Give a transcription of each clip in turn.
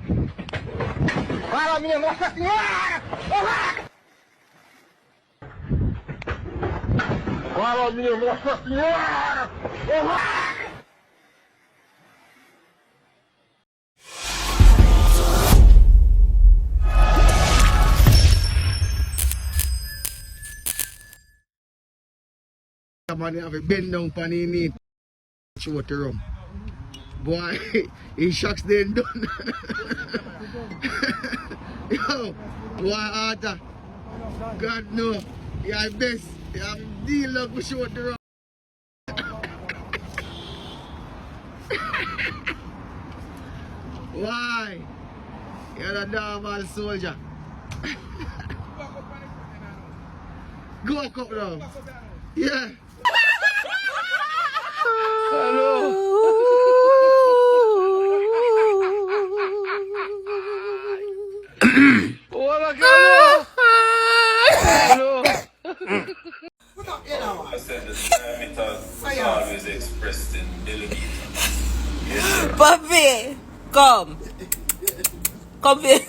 Follow me, Follow me, Man have a bend down pan in it. Show the rum. Boy, he shocks then done. Yo, boy Arthur. God no. You're best. You have deal up with show the rum. Why? You're a normal soldier. Go up now. Yeah. Hello. Hola, hello. Hello. I said the parameters is always expressed in millimeters. Yes, Puppy, come. Come here.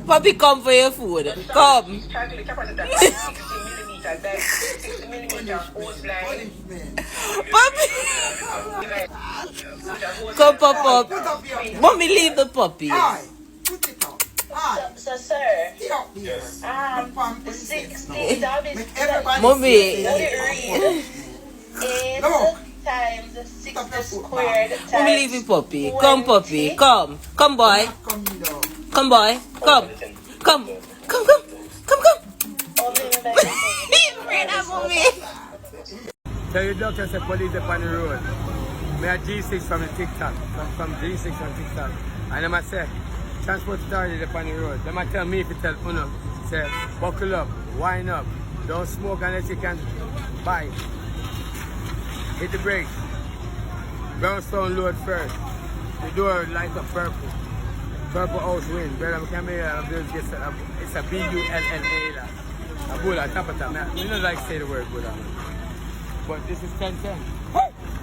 Puppy, come for your food. Come. Puppy. Come, pop. Mommy, leave the puppy. So, sir, yes. the 16 Mommy. is times 6 squared times Mommy, leave the puppy. Come, puppy. Come. Come, boy. Come, boy. Come. Come. He's afraid of mommy. Tell your doctor say police up on the road. Me a G6 from the TikTok. From G6 from TikTok. And them a say, transport authority up on the road. Them a tell me if you tell Uno, say, buckle up, wind up, don't smoke unless you can buy. Hit the brake. Brownstone load first. The door light up purple. Purple house wind. Brother, I can't be it's a B-U-L-L-A. A bull on top of that. I don't like to say the word Buddha. But this is 1010.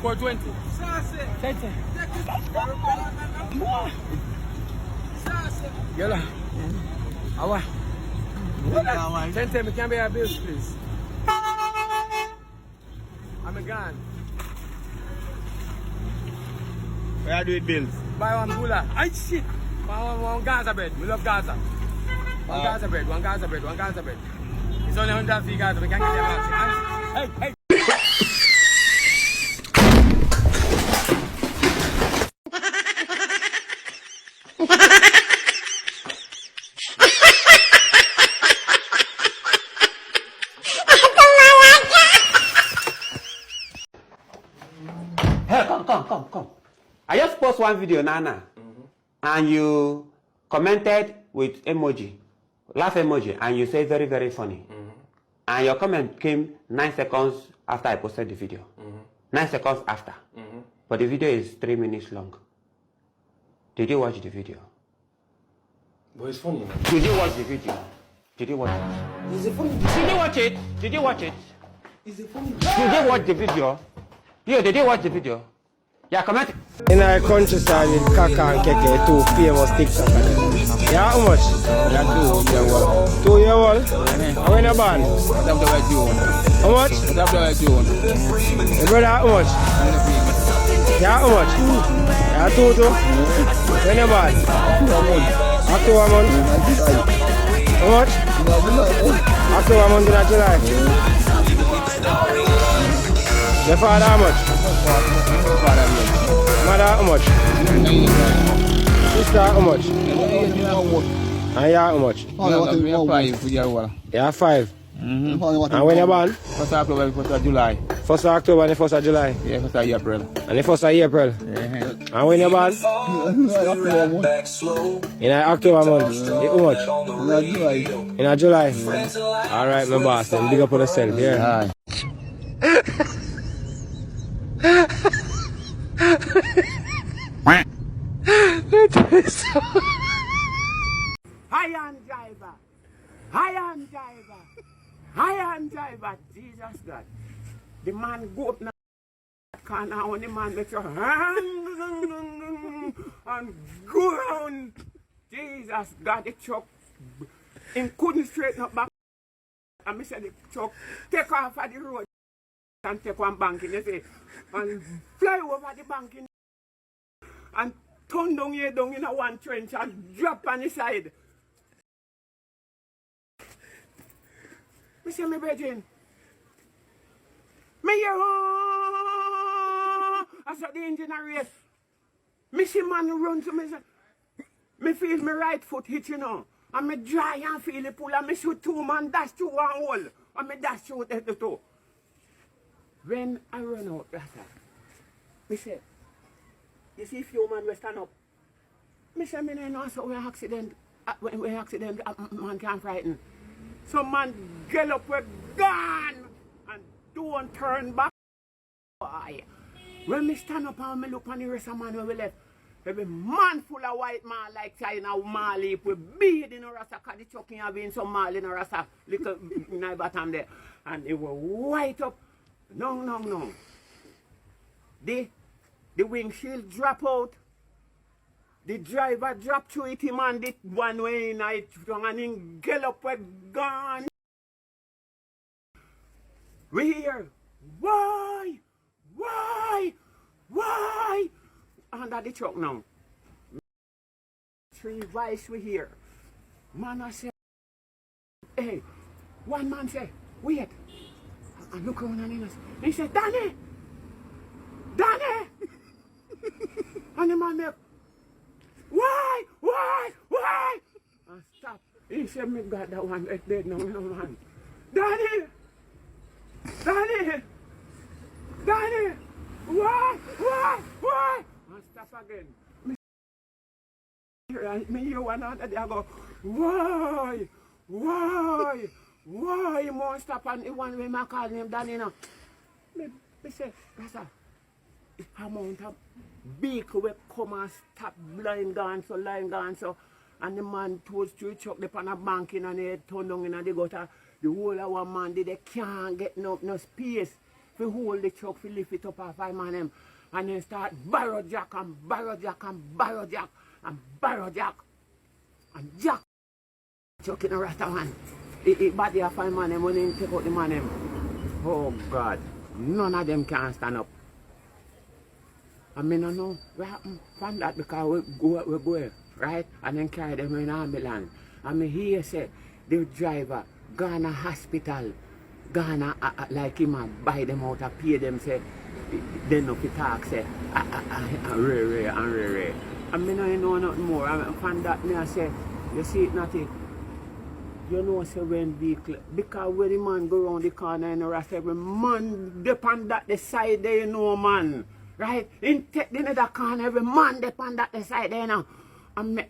420. 1010. Yalla. Awa. 1010, we can be our bills, please. I'm gone. Where do it bills? Buy one bula. Ay shit! One Gaza bread. We love Gaza. One Gaza bread. It's only 100 free Gaza. We can't get them out. Hey! Hey, come. I just post one video, Nana, and you commented with emoji, laugh emoji, and you say very, very funny. And your comment came 9 seconds after I posted the video. 9 seconds after. But the video is 3 minutes long. Did you watch the video? But it's funny, man. Did you watch the video? Did you watch it? Is it funny? Did you watch it? Did you watch it? Is it funny? Did you watch the video? Yo, did you watch the video? Yeah, comment. In our countryside with Kaka and Keke, two famous TikTokers. Yeah, how much? Yeah, 2 years old. 2 years old? How many band? That's the way June. How much? That's the way June. Your brother, how much? Yeah, how much? Yeah, 2 too? When you band? October month. How much? October month in July. Your father, how much? Mother, how much? Sister, how much? And you, how much? Yeah, 5. And when you born? 1st October, 1st of July. 1st October and the 1st of July? Yeah, 1st of April. And the 1st of April? Yeah. And when you born? In October month? How much? In July? Alright, my boss, then big up on yourself, yeah? High on driver, Jesus God. The man go up now. Corner when the man makes your hand and ground. Jesus, God, the truck. Him couldn't straighten up back. And I said, the truck, take off of the road and take one banking, you see, and fly over the banking and turn down here down in a one trench and drop on the side. I say, my brethren, me hear, I saw the engine a race. Me see man run to me, me feel my right foot hit, you know. And me dry and feel it pull, and me shoot two man dash through one hole. And me dash through the two. When I run out, me say, you see few man will stand up. Me say, me know so when accident, man can't frighten. Some man get up with gun and don't turn back. Boy. When me stand up and me look on the rest of man when we left, every man full of white man like China Mali with beard in a rasta, cause the chucking having some Mali in a rasta, little in the bottom there. And it was white up. No. The windshield drop out. The driver drop through it, him and the one way in it, and him get up with gun. We hear, why? Under the truck now. 3 voice we hear. Man I say, hey, one man say, wait. And look around and he said, Danny! And the man make, why? And stop. He said, me got that one dead now, man. Danny! Why? And stop again. Me hear one other day, I go, why? You must stop, and the one way I call him Danny now. Me say, that's a amount of vehicle will come and stop line gone so, and the man towards through truck they on a banking and they turn down and they got the whole of one man they can't get no space to hold the truck to lift it up off 5 man and then start barrow jack and jack chuck in a rasta man. It body of 5 man when they take out the man oh God, none of them can stand up. I mean, I know what happened from that because we go, right? And then carry them in ambulance. And me hear say, the driver gone to hospital, like him and buy them out and pay them, say, they no fit talk, say, rare. I mean, I know nothing more. I from that, me I say, you see it, nothing. You know, say when vehicle, because when the man go around the corner and the rest, every man depend that the side there, you know, man. Right? In take the other corner, every man depend that the side there now. And me,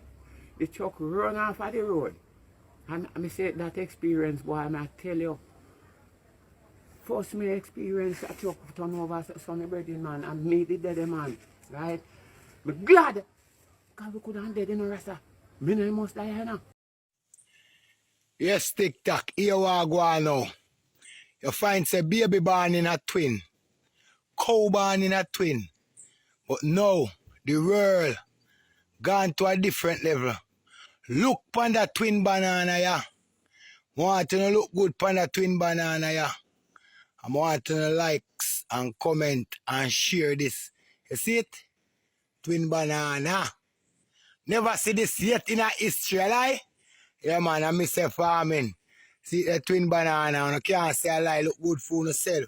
the truck run off of the road. And I say that experience, boy, I tell you. First me experience a truck turn over Sonny Brethren man and me the dead man. Right? Me glad. Because we couldn't dead in the rest of me no must die here now. Yes, TikTok, here we go now. You find say baby born in a twin. Cow born in a twin. But now, the world gone to a different level. Look upon that twin banana, yeah. Want to look good upon that twin banana, yeah. I want to likes and comment and share this. You see it? Twin banana. Never see this yet in a history, lie? Yeah, man, I miss a farming. See the twin banana, and I can't say a lie, look good for yourself.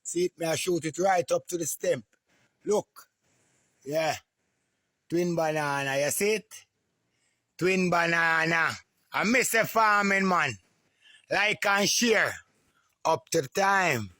See it, me I shoot it right up to the stem. Look. Yeah. Twin banana, you see it? Twin banana. I miss a farming, man. Like and share. Up to the time.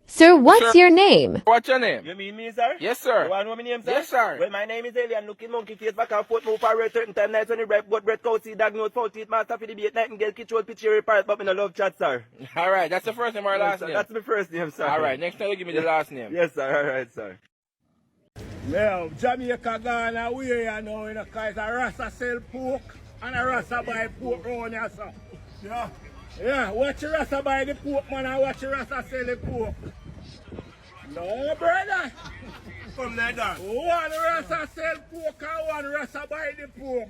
Sir, what's your name? What's your name? You mean me, sir? Yes, sir. You want to know my name, sir? Yes, sir. Well, my name is Alien, looking monkey face, back and forth, move forward, certain time, nights on the breath, but breath, cow, see, diagnose, fault, teeth, master, for the beat, nightingale, kitchen, picture, parrot, but me no love chat, sir. All right, that's the first name or last Sir, name? that's my first name, sir. All right, next time you give me the last name. Yes, sir, all right, sir. Well, Jamaica gone away, you know, in a case a Rasta sell pork and a Rasta buy pork round here, sir. Yeah, watch a Rasta buy the pork, man, and watch a Rasta sell the pork. No, brother. Come there, Dan. One Rasta sell pork and one Rasta buy the pork.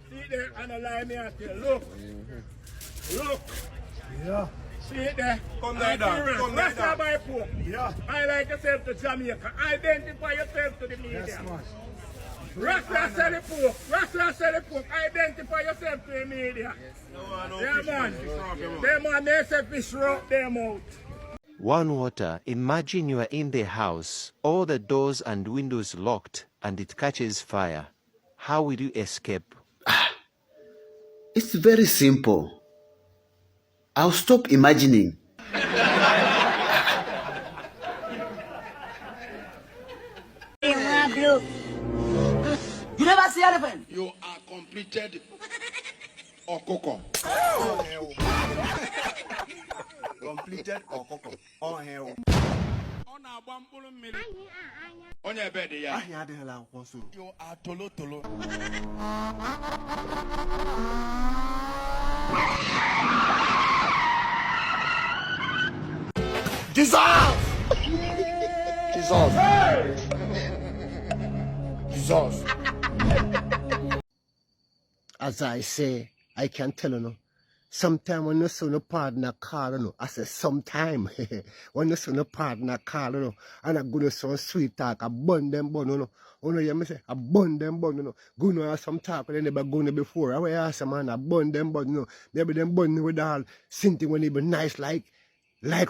See there, and a lie me at you. Look. Look. Yeah. See it there? Come there, Dan. Come there, Dan. Rasta buy pork. Yeah. I like yourself to Jamaica. Identify yourself to the media. Yes, man. Rasta sell the pork. Rasta sell the pork. Identify yourself to the media. Yes. Yeah, man. Them man, they say fish rock them out. One water, imagine you are in the house, all the doors and windows locked, and it catches fire. How will you escape? It's very simple. I'll stop imagining. You never see elephant? You are completed or coco. Completed or coco. Oh, hell. On your bed, yeah. You are tolo tolo. Dissolve! Dissolve! Dissolve! As I say, I can tell you, no. Sometime when you see no partner call, you know, I say sometime when you see no partner call, you know, and I go to some sweet talk, I burn them bun, you know. You know, you say, I burn them bun, you know. Go to have some talk when they never gone before. I will ask a man, I burn them bun, you know. Maybe them bun with all something when they be nice like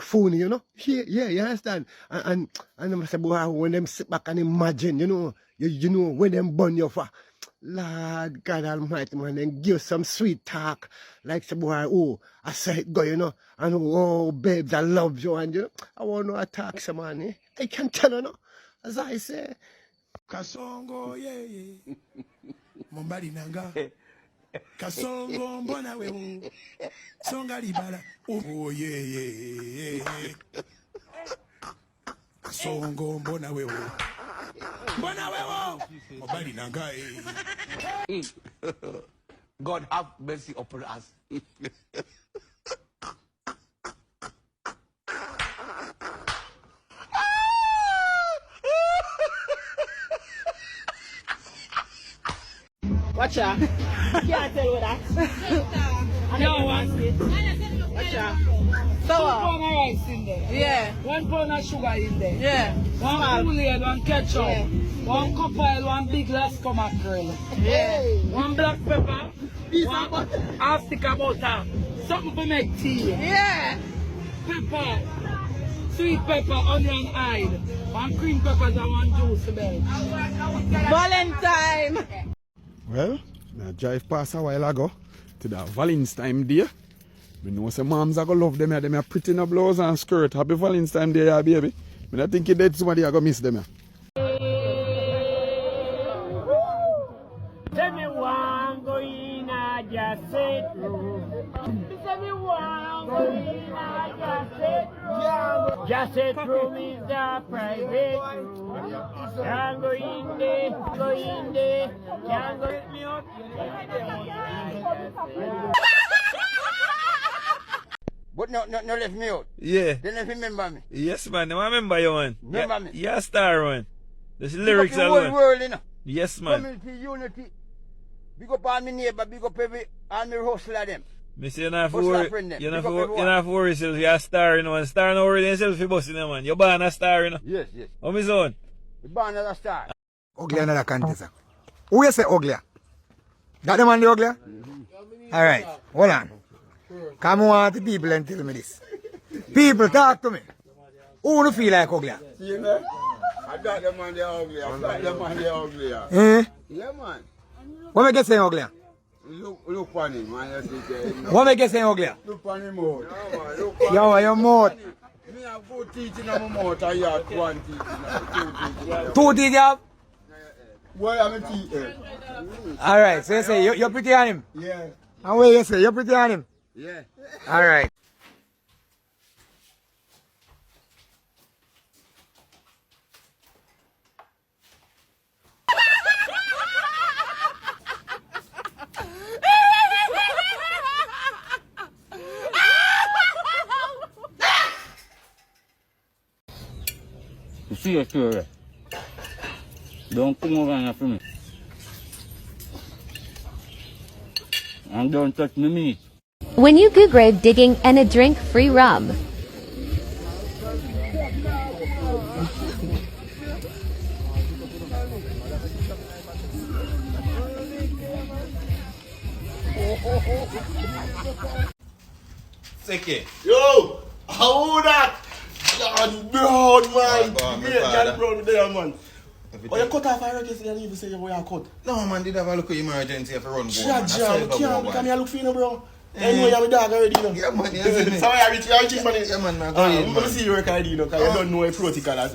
phone, you know. Yeah, you understand? And I say, boy, when them sit back and imagine, you know, you know, when them burn you for. Lord God Almighty, man, then give some sweet talk. Like, say, boy, oh, I say it go, you know. And oh, babes, I love you. And, you know, I want to attack some man, eh? I can tell you, no. As I say. Kasongo, yeah. Mombari nanga. Kasongo, mbona wewe. Songa libala. Oh, yeah. Kasongo, mbona wewe. Mbona wewe. Mombari nanga, God have mercy upon us. Watch out. Can't tell you that. No one. Watch out. So, 2 pounds of rice in there. Yeah. 1 pound of sugar in there. Yeah. 1 Kool-Aid, 1 ketchup. Yeah. 1 cup oil, 1 big glass of mackerel. Yeah. 1 black pepper. 1 half stick of butter. Something to make tea. Yeah. Pepper. Sweet pepper, onion, oil. 1 cream peppers and 1 juice bell. Valentine. Well, I drive past a while ago to the Valentine Day. I know some moms are going to love them. They are pretty in a blouse and skirt. Happy Valentine Day, yeah, baby. I don't think you dead somebody are going to miss them. Tell me one go in, I just say true. Tell me one go in, I just say true. Just say true is the private room. Can't go in there, can't go let me out. But no left me out. Yeah. They never remember me. Yes, man. I remember you, man. Remember me? Yeah, star, man. The lyrics big up the alone. whole world, you know. Yes, man. Community unity. Big up all my neighbor, big up all my hustler them. Me say you not have to worry. You not have to worry yourself. You're a star, you know. And star not worry themselves for busting them, man. You're born a star, you know. Yes. How me son? You're born as a star. Ugly another contest. Who you say ugly? That the man the ugly? Alright, hold on. Come on the people and tell me this. People, talk to me. Who do feel like ugly? You know? I got them on the ugly. I got them on the ugly. Eh? Yeah, man. What make you say ugly? Look on him, man. What make you say ugly? Look on him mouth. Yo, your mouth. Me have 4 teeth in my mouth and you have 1 teeth. 2 teeth. 2 teeth you have? Why am I teeth? Alright, so you say you're pretty on him? Yeah. And where you say you're pretty on him? Yeah. Alright. You see your story? Don't come over here for me. And don't touch me meat. When you go grave digging and a drink free rum. Skit. Yo, how that? John Brown, man. Yeah, John Brown there, man. Oh, you cut off a yesterday and you even say you are cut. No, man, did have a look at emergency if you run. John, can't come here look for you, bro. Anyway, you're my dog already, you know. Yeah, man, yeah. So I reach you, man. Yeah, man, man. I'm going to see you work already, you know, because you don't know a protocol.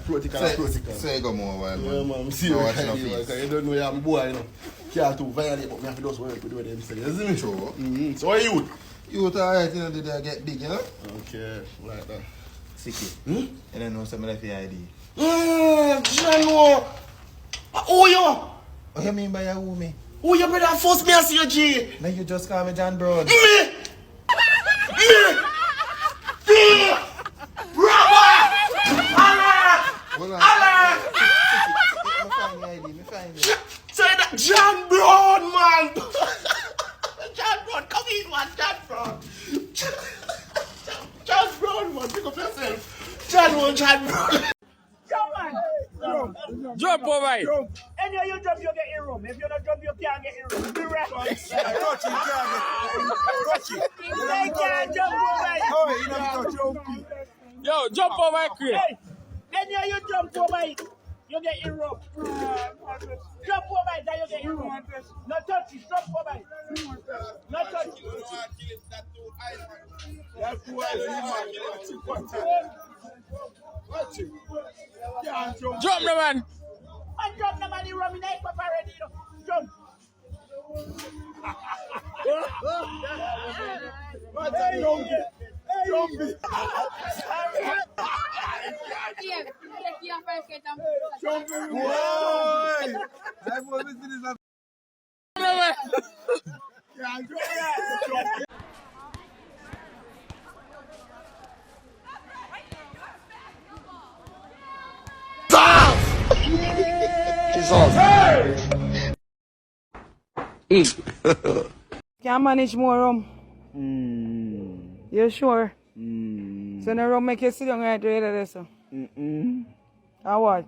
Say go more while, man. Yeah, man, I see you work already, because you don't know you're my boy, you know. Can't do violate, but I have to do work with them. You see me? True. So what are you? You alright, you know, did I get big, you know? Okay, like that. Skit. You don't know some of the ID. John, who you? What you mean by a who me? Who you better force me to see you, G? Now you just call me John Brown. Me! Brother! Allah! Say that John Brown, man! John Brown, come in, man, John Brown! John Brown, man, pick up yourself! John Brown! Jump over it. Anyway, you jump, you get in room. If you don't jump, you can't get in room. Be right. Touch it. They can't jump over it. Oh, you know, touch. Yo, jump over it, Chris. Hey, anyway, you jump over it, you get in room. Jump over it, then you get in room. No touch it, jump over it. No touch it. That's watch it. Jump the man. And jump the man, you run me like papa already. Jump. Can't manage more rum. You sure? So the rum make you sit down right there, so. Or what?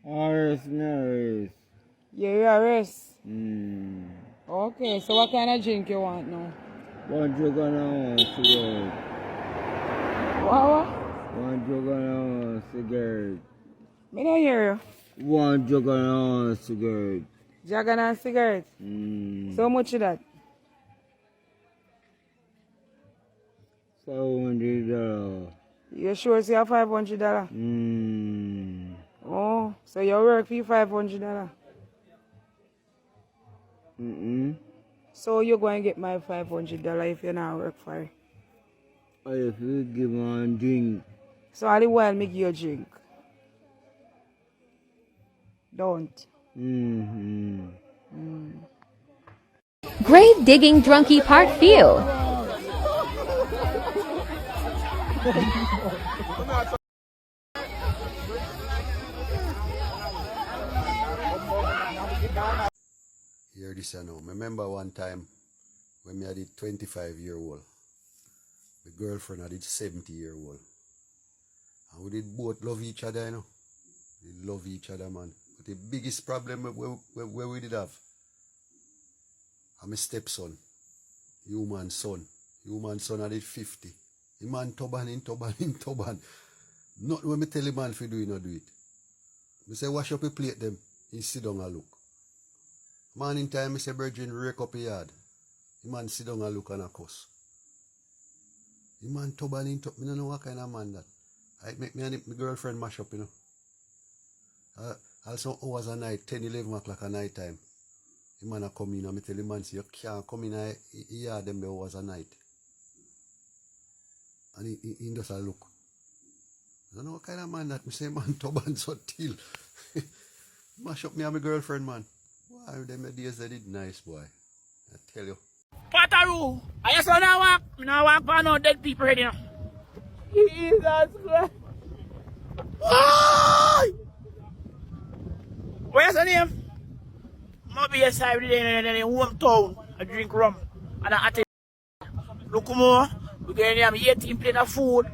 Arrest. You arrest? Okay, so what kind of drink you want now? One drug and a cigarette. What? One drug and a cigarette. Me don't hear you. One drug and a cigarette. Jug and a cigarette? So much of that? $500. You sure it's your $500? Oh, so you work for $500? So you're going to get my $500 if you not work for it? I have to give one drink. So all the while make you drink? Don't. Grave digging drunky part few. Hear this, I know. Remember one time when I did 25-year-old, my girlfriend I did 70-year-old. And we did both love each other, you know. We love each other, man. But the biggest problem where we did have, I'm my stepson, human son. Human son I did 50. The man turban. Not when me tell the man if you do it, not do it. I say wash up your plate them, he sit down and look. Morning time, I say, Virgin, rake up your yard. The man sit down and look and a cuss. The man turban, I don't know what kind of man that. I make me and my girlfriend mash up, you know. Also hours a night, 10, 11 o'clock at night time. The man a come in and I tell the man, say, you can't come in and yard them the hours a night. And he just a look. I don't know what kind of man that. I say, man, turban so till. Mash up me and my girlfriend, man. Why them days they did nice, boy. I tell you. Pataru, I just want to walk. I don't walk for no dead people ready now. Jesus Christ. Where's the name? Maybe yes, I did in hometown. I drink rum. And I take. Look more. We're going to have 18 plate of food,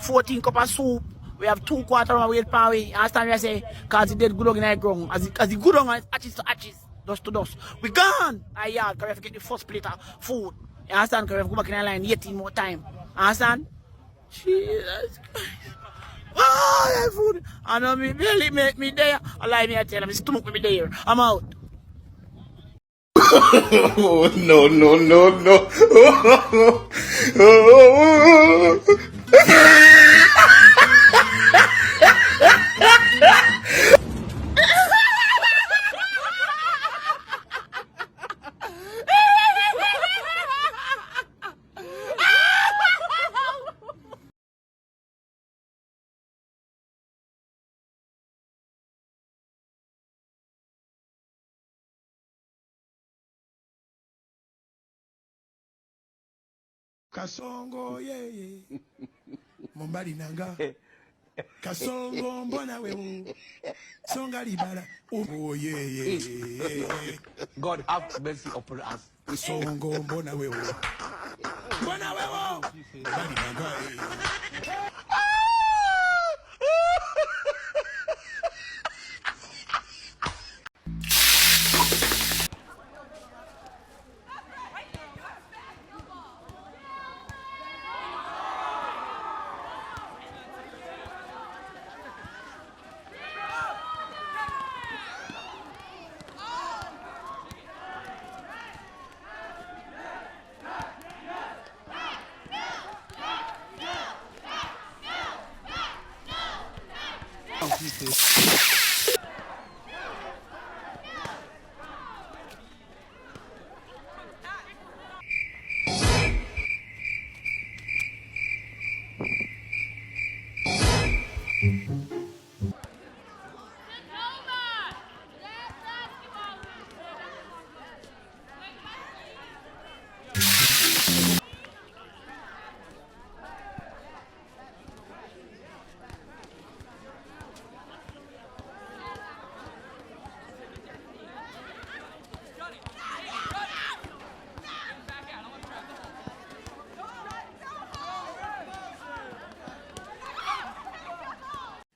14 cup of soup. We have 2 quarters of weight per way. Understand what I say? Because it did good on the ground. As it good on, it's arches to arches, dust to dust. We gone! I yard, because we have to get the first plate of food. You understand? Because we have to go back in the line 18 more time. Understand? Jesus Christ. Oh, that food. I know me barely make me there. I lie me, I tell them, my stomach me there. I'm out. Oh, no, no, no, no. Kasongo yeah. Mombali nanga. Kasongo mbona wewe. Songa libala. Oh yeah. God have mercy upon us. Kasongo mbona wewe. Mbona wewe. Mombali nanga.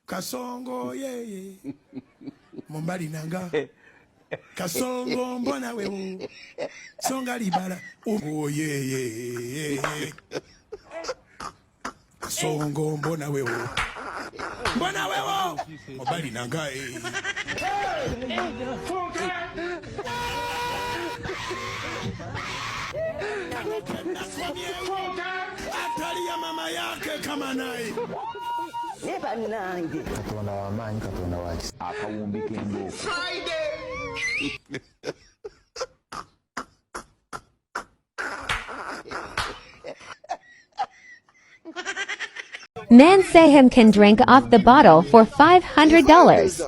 Kasongo yeah. Mombali nanga. Kasongo mbona wewe. Songa libala. Oh yeah. Kasongo mbona wewe. Mbona wewe. Mombali nanga Atali ya mama yake kama naye. Neba nange. Katonda wamanyi, Katonda waki. Akawumbika embooko. Friday. Man say him can drink off the bottle for $500.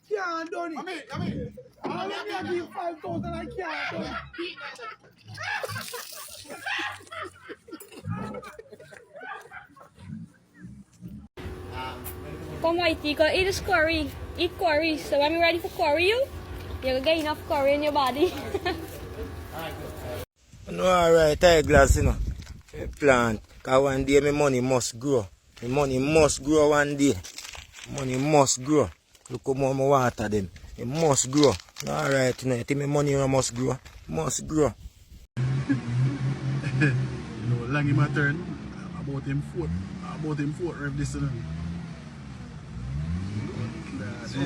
Can't done it. I give you 5,000. I can't done it. Come on, you go eat a curry. Eat curry. So when we ready for curry, you're gonna get enough curry in your body. No, alright, I glass, you know. Plant. Because one day my money must grow. My money must grow one day. Money must grow. Look how much water them. It must grow. No, alright, you know. You think my money must grow? Must grow. You know, long him a turn. About him foot rev this, you know.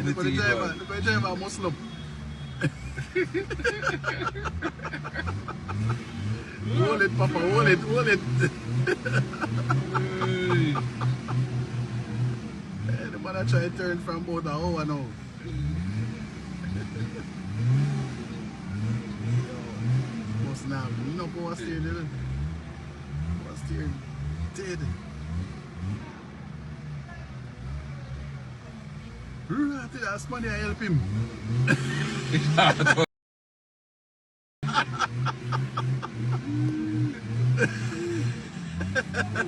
Look at the driver, Muslim. Hold it, Papa, hold it. The man try to turn from about an hour now. Must now, you know, go steering, you know. Go steering, dead. That's money I help him. Yeah,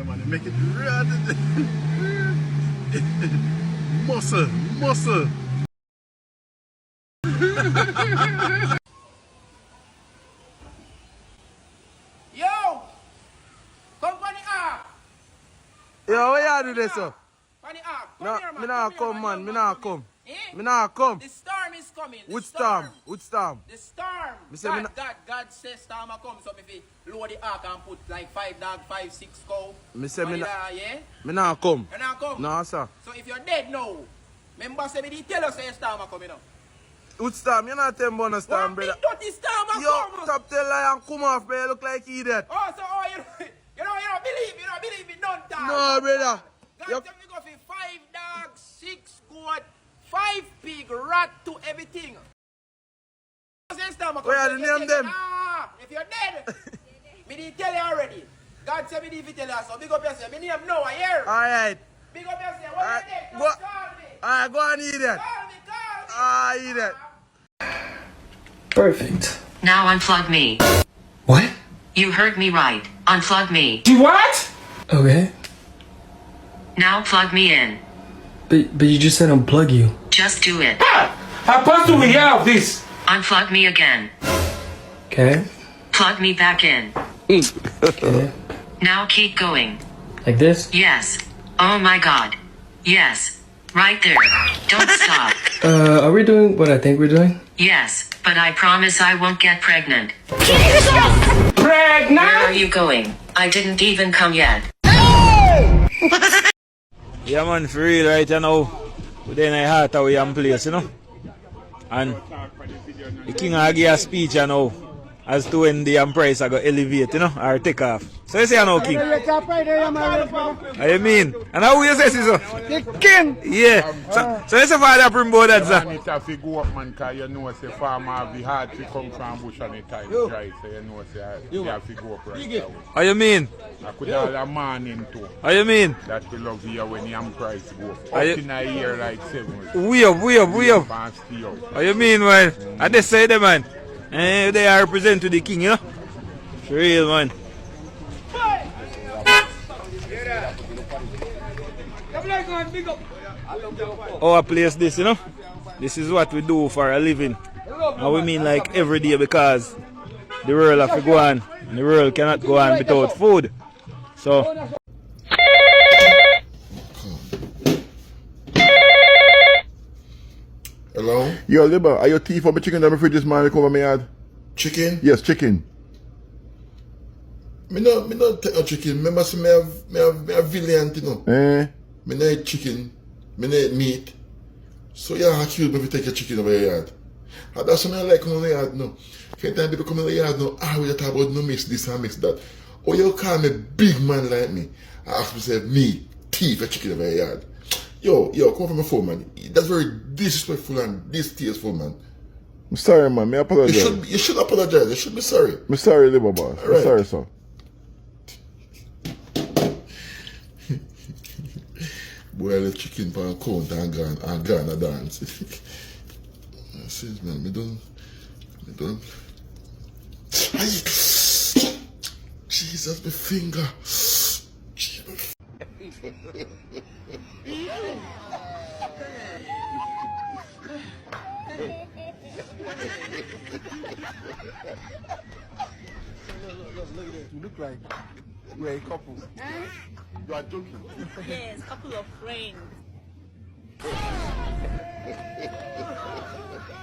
man, they make it red. Muscle, muscle. Yo! Come on the ark! Yo, what you do this, sir? On the ark. No, Here, man. me not come, man. Me not come. Eh? Me not come. The storm is coming. Which storm? Which storm? The storm. Me say me God says storm will come, so if you lower the ark and put like 5 dog, 5, 6 cow. Me say me not. Yeah? Me not come. You not come? No, sir. So if you're dead now, remember say me did tell us say storm will come, you know. Which storm? You not tell me about no storm, brother. What big dirty storm will Yo, come? stop telling lie and come off, man. You look like he dead. Oh, so you don't believe me, don't talk. No, brother. God tell me go for 5 dogs, 6 goat, 5 pig, rat to everything. Where are the name them? Ah, if you're dead, me did tell you already. God said me did tell you, so big up yourself. Me name now, I hear. Alright. Big up yourself. What you dead? Go. Don't call me. Alright, go and eat it. Call me. Ah, eat it. Perfect. Now unplug me. What? You heard me right. Unplug me. What? Okay. Now plug me in. But you just said unplug you. Just do it. How fast do we have this? Unplug me again. Okay. Plug me back in. Okay. Now keep going. Like this? Yes. Oh my god. Yes. Right there. Don't stop. Are we doing what I think we're doing? Yes, but I promise I won't get pregnant. Pregnant? Where are you going? I didn't even come yet. Yeah, man, for real right now. We're in the heart of our place, you know. And the king will give a speech, you know, as to when the price are going to elevate, you know, or take off. So you say, you know, king. What you mean? And how you say so? The king! Yeah. So you say father bring about that, sir? And it have to go up, man, because you know, say farmer have the heart to come from bush and the time dry, so you know, say they have to go up right away. What you mean? I could have a morning too. What you mean? That you love here when the price go up. Up in a year like 7. We up. What you mean, man? And they say that, man. They are represent to the king, you know? For real, man. Our place this, you know? This is what we do for a living. And we mean like every day, because the world have to go on. And the world cannot go on without food. So Hello? Yo, Liba, are your teeth for my chicken that my fridge is man cover my yard? Chicken? Yes, chicken. Me no take no chicken. Remember, say me have villain, you know. Me no eat chicken. Me no eat meat. So you accuse me if you take your chicken over your yard. And that's what I like coming in the yard now. Every time people come in the yard now, we talk about no mix this and mix that. Or you call me big man like me. I ask me say me thief a chicken over your yard. Yo, come from my phone, man. That's very disrespectful and distasteful, man. I'm sorry, man. I apologize. You should apologize. You should be sorry. I'm sorry, Liba boss. Right. I'm sorry, sir. Boy, I left chicken for a count and gone a dance. Since, man, me done. Jesus, my finger. Look at this. You look like we're a couple. You are joking. Yes, couple of friends.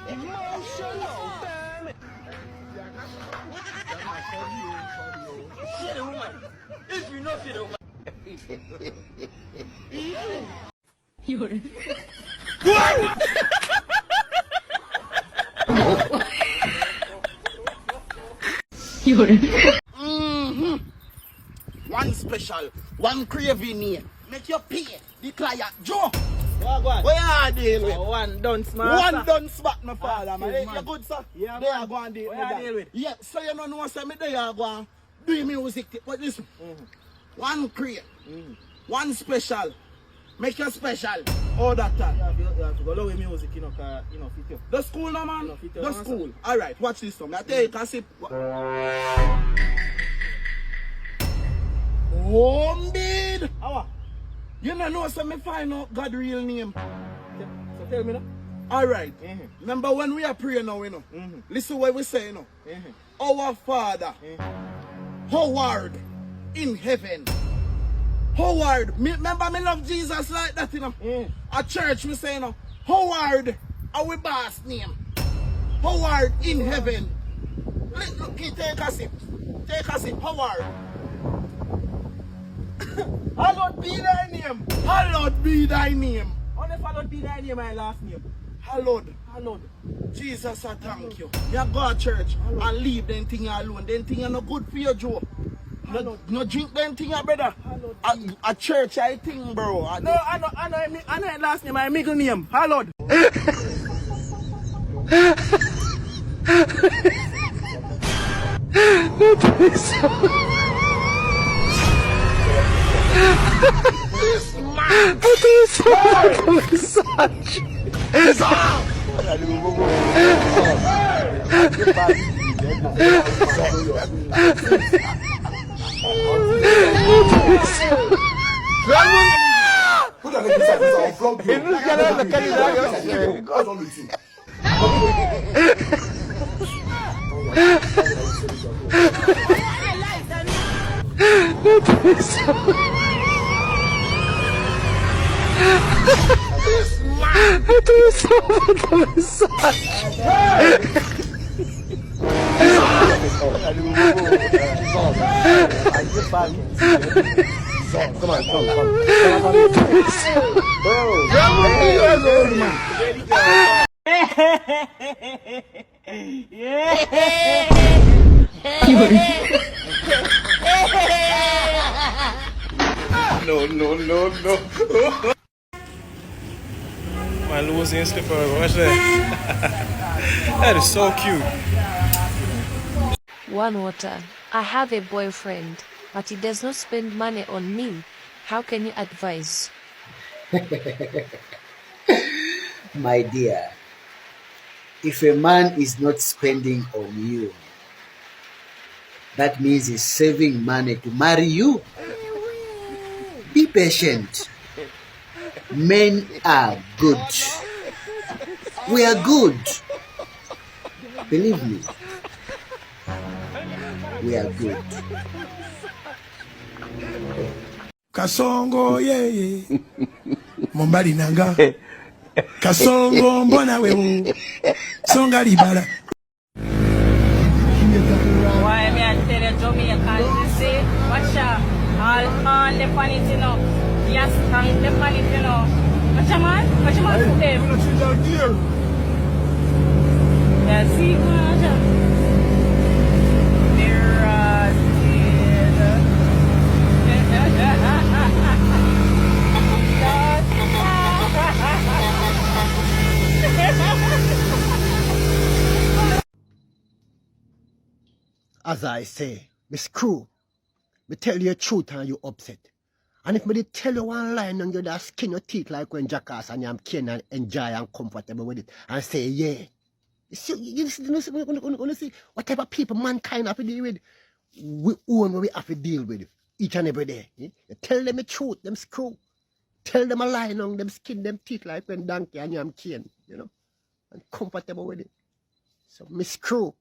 Emotional, damn it. See the woman. If you not see the woman. You're what? One special, one craving name. Make your pay. The client, Joe. What? Where are they with? One done smart. One done smart, my father, man. You good, sir? Yeah, they are going to deal with that. Yeah, so you don't know, say me they are going do music. What this? One crave, one special. Make your special. All that time. You have to go low with music, you know, fit you. The school, no, man. Fit you, The school. All right, watch this one. I tell you, can sip. Home bid. You don't know so me find out God real name. So tell me now. Alright. Remember when we are praying now, you know. Listen what we say, you know. Our Father, Howard in heaven. Howard, remember me love Jesus like that, you know. At church we say, you know, Howard, our boss name. Howard in heaven. Look, take a sip. Take a sip, Howard. Hallowed be thy name. Hallowed be thy name. Only if hallowed be thy name, my last name. Hallowed. Hallowed. Jesus, I thank you. You go to church and leave them thing alone. Them thing are not good for you, Joe. No drink them thing, brother. A church, I think, bro. No, I know last name, my middle name. Hallowed. Come on. No. My losing slipper, watch that. That is so cute. One water. I have a boyfriend, but he does not spend money on me. How can you advise? My dear, if a man is not spending on you, that means he's saving money to marry you. Be patient. Men are good. We are good. Believe me. We are good. Kasongo yeah. Mombali nanga. Kasongo mbona wewe. Songa libala. Why me I tell you Jamaican, you see, watch out. All the funny you know. Yes, and the funny you know. Watch out man, put them. Yeah, see, watch out. As I say, Miss Crew, me tell you the truth and you upset. And if me did tell you one line and you just skin your teeth like when jackass and I'm keen and enjoy and comfortable with it and say, yeah. You see what type of people mankind have to deal with? We own what we have to deal with each and every day. You tell them the truth, them screw. Tell them a lie on them skin them teeth like when donkey and I'm keen, you know, and comfortable with it. So Miss Crew.